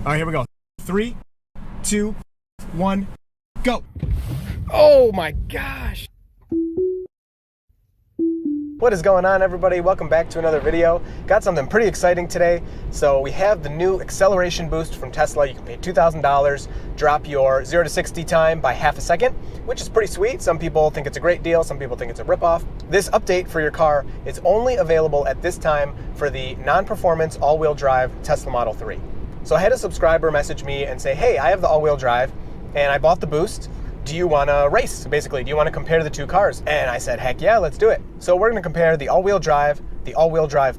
All right, here we go. 3, 2, 1, go. Oh my gosh. What is going on, everybody? Welcome back to another video. Got something pretty exciting today. So we have the new acceleration boost from Tesla. You can pay $2,000, drop your 0 to 60 time by half a second, which is pretty sweet. Some people think it's a great deal. Some people think it's a ripoff. This update for your car is only available at this time for the non-performance all-wheel drive Tesla Model 3. So I had a subscriber message me and say, hey, I have the all-wheel drive and I bought the boost. Do you want to race? Basically, do you want to compare the two cars? And I said, heck yeah, let's do it. So we're going to compare the all-wheel drive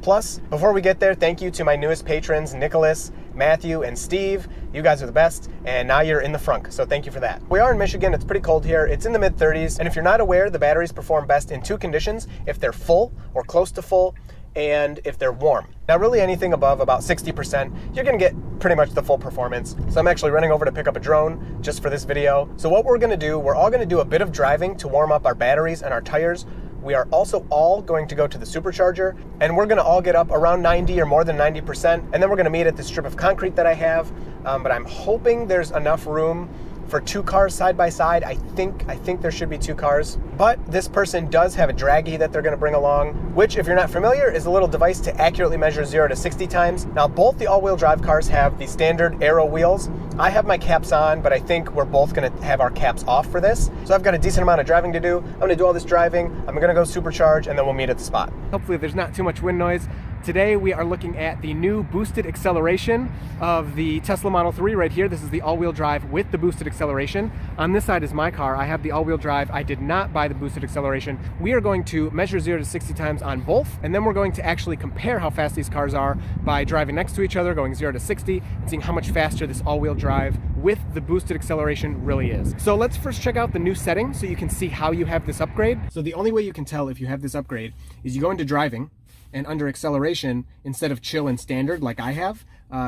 plus. Before we get there, thank you to my newest patrons, Nicholas, Matthew, and Steve. You guys are the best, and now you're in the frunk, so thank you for that. We are in Michigan. It's pretty cold here. It's in the mid-30s, and if you're not aware, the batteries perform best in two conditions: if they're full or close to full, and if they're warm. Now, really anything above about 60%, you're gonna get pretty much the full performance. So I'm actually running over to pick up a drone just for this video. So what we're gonna do, we're all gonna do a bit of driving to warm up our batteries and our tires. We are also all going to go to the supercharger, and we're gonna all get up around 90 or more than 90%, and then we're gonna meet at this strip of concrete that I have, but I'm hoping there's enough room for two cars side by side. I think there should be two cars, but this person does have a draggy that they're gonna bring along, which, if you're not familiar, is a little device to accurately measure 0 to 60 times. Now, both the all-wheel drive cars have the standard aero wheels. I have my caps on, but I think we're both gonna have our caps off for this. So I've got a decent amount of driving to do. I'm gonna do all this driving. I'm gonna go supercharge, and then we'll meet at the spot. Hopefully there's not too much wind noise. Today we are looking at the new boosted acceleration of the Tesla Model 3 right here. This is the all-wheel drive with the boosted acceleration. On this side is my car. I have the all-wheel drive. I did not buy the boosted acceleration. We are going to measure 0 to 60 times on both, and then we're going to actually compare how fast these cars are by driving next to each other, going 0 to 60, and seeing how much faster this all-wheel drive with the boosted acceleration really is. So let's first check out the new setting so you can see how you have this upgrade. So the only way you can tell if you have this upgrade is you go into driving, and under acceleration, instead of chill and standard like I have,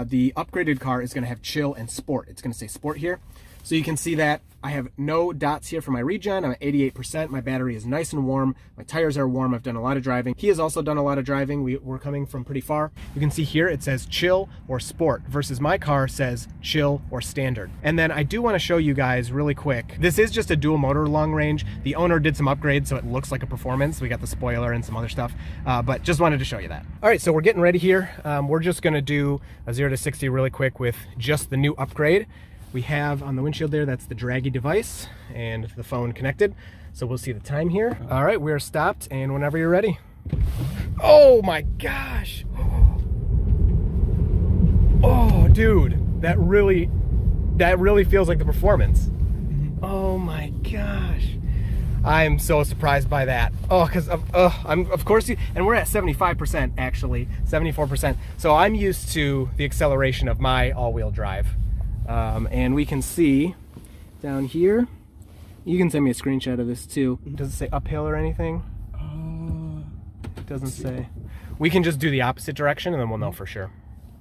the upgraded car is going to have chill and sport. It's going to say sport here. So you can see that I have no dots here for my regen. I'm at 88%. My battery is nice and warm. My tires are warm. I've done a lot of driving. He has also done a lot of driving. We're coming from pretty far. You can see here it says chill or sport versus my car says chill or standard. And then I do want to show you guys really quick. This is just a dual motor long range. The owner did some upgrades so it looks like a performance. We got the spoiler and some other stuff, but just wanted to show you that. All right, so we're getting ready here. We're just going to do a 0 to 60 really quick with just the new upgrade. We have on the windshield there, that's the draggy device and the phone connected. So we'll see the time here. All right, we're stopped, and whenever you're ready. Oh my gosh. Oh, dude, that really feels like the performance. Oh my gosh. I'm so surprised by that. Oh, because of course, and we're at 75% actually, 74%. So I'm used to the acceleration of my all-wheel drive. And we can see down here, you can send me a screenshot of this too. Does it say uphill or anything? It doesn't say. We can just do the opposite direction and then we'll know for sure.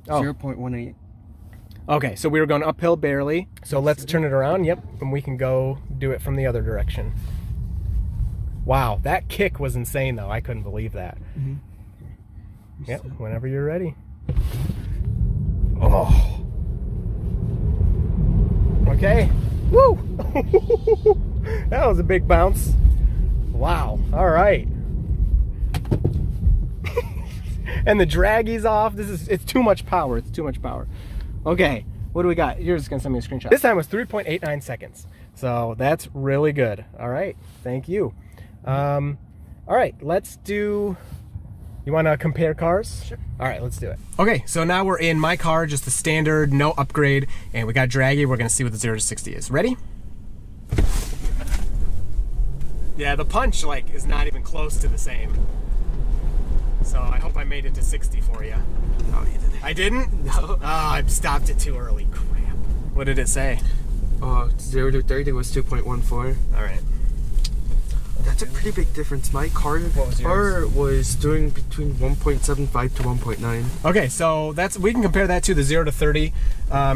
Oh. 0.18. Okay, so we were going uphill barely. So let's turn it around. Yep, and we can go do it from the other direction. Wow, that kick was insane though. I couldn't believe that. Yep, whenever you're ready. Oh. Okay, woo! That was a big bounce. Wow, all right. And the draggy's off. It's too much power. It's too much power. Okay, what do we got? You're just gonna send me a screenshot. This time was 3.89 seconds. So that's really good. All right, thank you. All right, let's do, you wanna compare cars? Sure. All right, let's do it. Okay, so now we're in my car, just the standard, no upgrade, and we got draggy. We're gonna see what the 0 to 60 is. Ready? Yeah, the punch is not even close to the same. So I hope I made it to 60 for you. No, you didn't. I didn't? No. Oh, I stopped it too early. Crap. What did it say? 0 to 30 was 2.14. All right. That's a pretty big difference. My car was doing between 1.75 to 1.9. Okay, so we can compare that to the 0 to 30.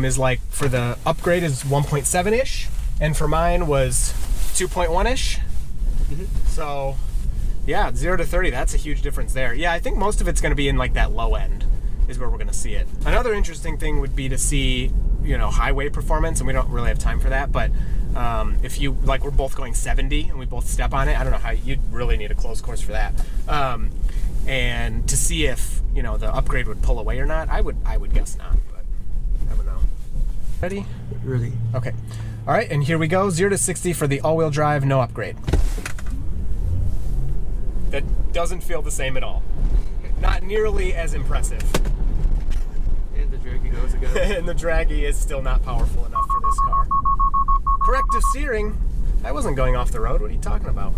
Is for the upgrade is 1.7-ish, and for mine was 2.1-ish. So yeah, 0 to 30, that's a huge difference there. Yeah, I think most of it's going to be in that low end is where we're going to see it. Another interesting thing would be to see you know, highway performance, and we don't really have time for that. But if you, like, we're both going 70 and we both step on it, I don't know how, you'd really need a closed course for that. And to see if, you know, the upgrade would pull away or not, I would guess not, but never know. Ready? Ready. Okay. All right, and here we go. 0 to 60 for the all-wheel drive, no upgrade. That doesn't feel the same at all. Not nearly as impressive. And the draggy goes again. And the draggy is still not powerful enough for this car. Corrective steering. I wasn't going off the road. What are you talking about?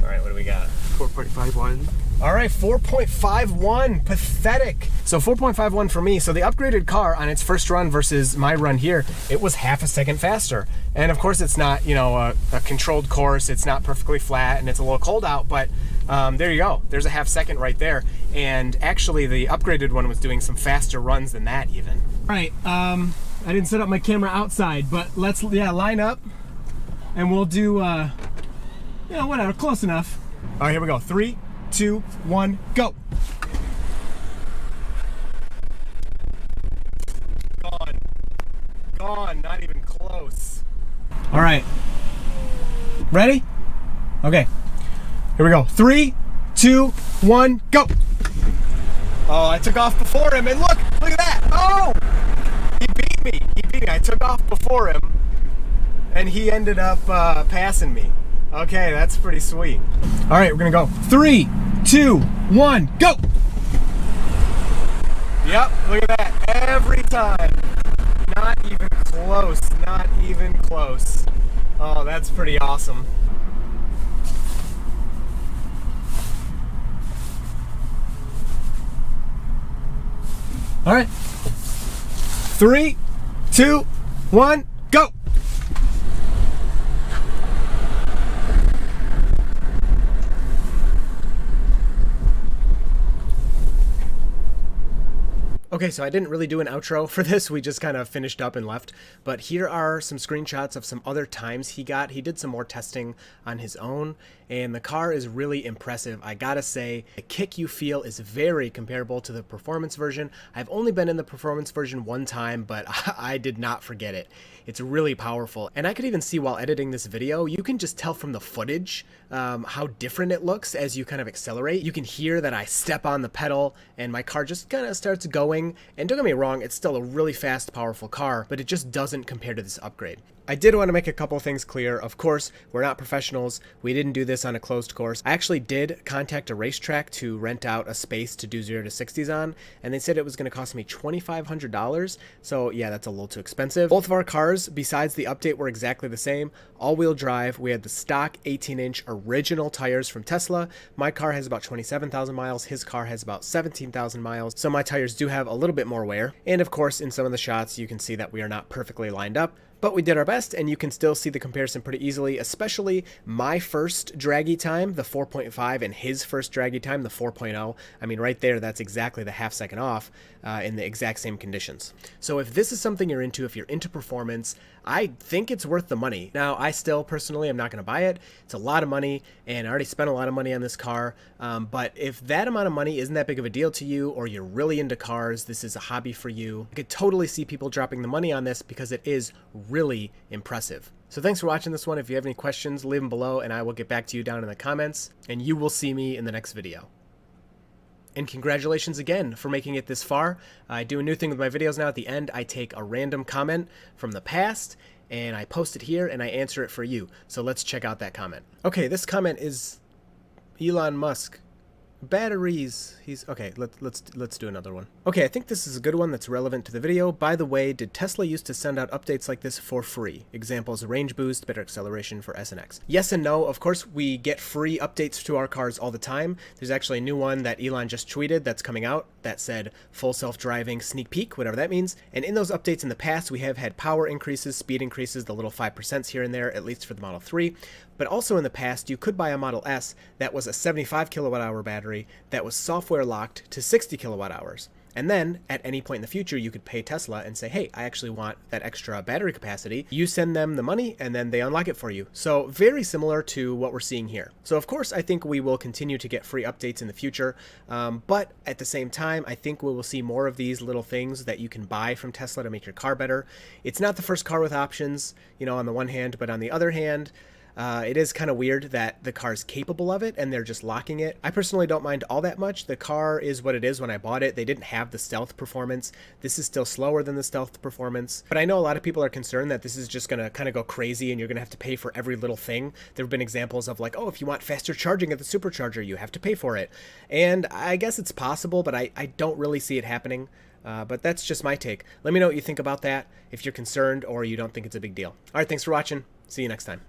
All right, what do we got? 4.51. All right, 4.51. Pathetic. So 4.51 for me. So the upgraded car on its first run versus my run here, it was half a second faster. And of course, it's not, you know, a controlled course. It's not perfectly flat, and it's a little cold out. But there you go. There's a half second right there. And actually, the upgraded one was doing some faster runs than that even. All right. I didn't set up my camera outside, but let's line up, and we'll do you know, whatever, close enough. All right, here we go. 3, 2, 1, go. Gone, not even close. All right, ready? Okay, here we go. 3, 2, 1, go. Oh, I took off before him, and look at that. Oh, he beat me. I took off before him, and he ended up passing me. Okay, that's pretty sweet. All right, we're gonna go. 3, 2, 1, go. Yep, look at that. Every time. Not even close, not even close. Oh, that's pretty awesome. All right. 3, 2, 1, go. Okay, so I didn't really do an outro for this. We just kind of finished up and left. But here are some screenshots of some other times he got. He did some more testing on his own, and the car is really impressive. I gotta say, the kick you feel is very comparable to the performance version. I've only been in the performance version one time, but I did not forget it. It's really powerful. And I could even see while editing this video, you can just tell from the footage how different it looks as you kind of accelerate. You can hear that I step on the pedal and my car just kind of starts going. And don't get me wrong, it's still a really fast, powerful car, but it just doesn't compare to this upgrade. I did want to make a couple things clear. Of course, we're not professionals. We didn't do this on a closed course. I actually did contact a racetrack to rent out a space to do 0 to 60s on, and they said it was going to cost me $2,500. So yeah, that's a little too expensive. Both of our cars, besides the update, were exactly the same. All-wheel drive. We had the stock 18-inch original tires from Tesla. My car has about 27,000 miles. His car has about 17,000 miles. So my tires do have a little bit more wear. And of course, in some of the shots, you can see that we are not perfectly lined up. But we did our best, and you can still see the comparison pretty easily, especially my first draggy time, the 4.5, and his first draggy time, the 4.0. I mean, right there, that's exactly the half second off in the exact same conditions. So if this is something you're into, if you're into performance, I think it's worth the money. Now, I still personally am not going to buy it. It's a lot of money, and I already spent a lot of money on this car. But if that amount of money isn't that big of a deal to you, or you're really into cars, this is a hobby for you, I could totally see people dropping the money on this because it is really impressive. So thanks for watching this one. If you have any questions, leave them below, and I will get back to you down in the comments, and you will see me in the next video. And congratulations again for making it this far. I do a new thing with my videos now. At the end, I take a random comment from the past and I post it here and I answer it for you. So let's check out that comment. Okay, this comment is Elon Musk. Batteries. He's okay. Let's do another one. Okay, I think this is a good one that's relevant to the video. By the way, did Tesla used to send out updates like this for free? Examples: range boost, better acceleration for S and X. Yes and no. Of course, we get free updates to our cars all the time. There's actually a new one that Elon just tweeted that's coming out that said full self-driving sneak peek, whatever that means. And in those updates in the past, we have had power increases, speed increases, the little 5% here and there, at least for the Model 3. But also in the past, you could buy a Model S that was a 75 kilowatt hour battery that was software locked to 60 kilowatt hours. And then at any point in the future, you could pay Tesla and say, hey, I actually want that extra battery capacity. You send them the money and then they unlock it for you. So very similar to what we're seeing here. So of course, I think we will continue to get free updates in the future. But at the same time, I think we will see more of these little things that you can buy from Tesla to make your car better. It's not the first car with options, you know, on the one hand, but on the other hand, it is kind of weird that the car is capable of it and they're just locking it. I personally don't mind all that much. The car is what it is when I bought it. They didn't have the stealth performance. This is still slower than the stealth performance. But I know a lot of people are concerned that this is just going to kind of go crazy and you're going to have to pay for every little thing. There have been examples of like, oh, if you want faster charging at the supercharger, you have to pay for it. And I guess it's possible, but I don't really see it happening. But that's just my take. Let me know what you think about that, if you're concerned or you don't think it's a big deal. All right, thanks for watching. See you next time.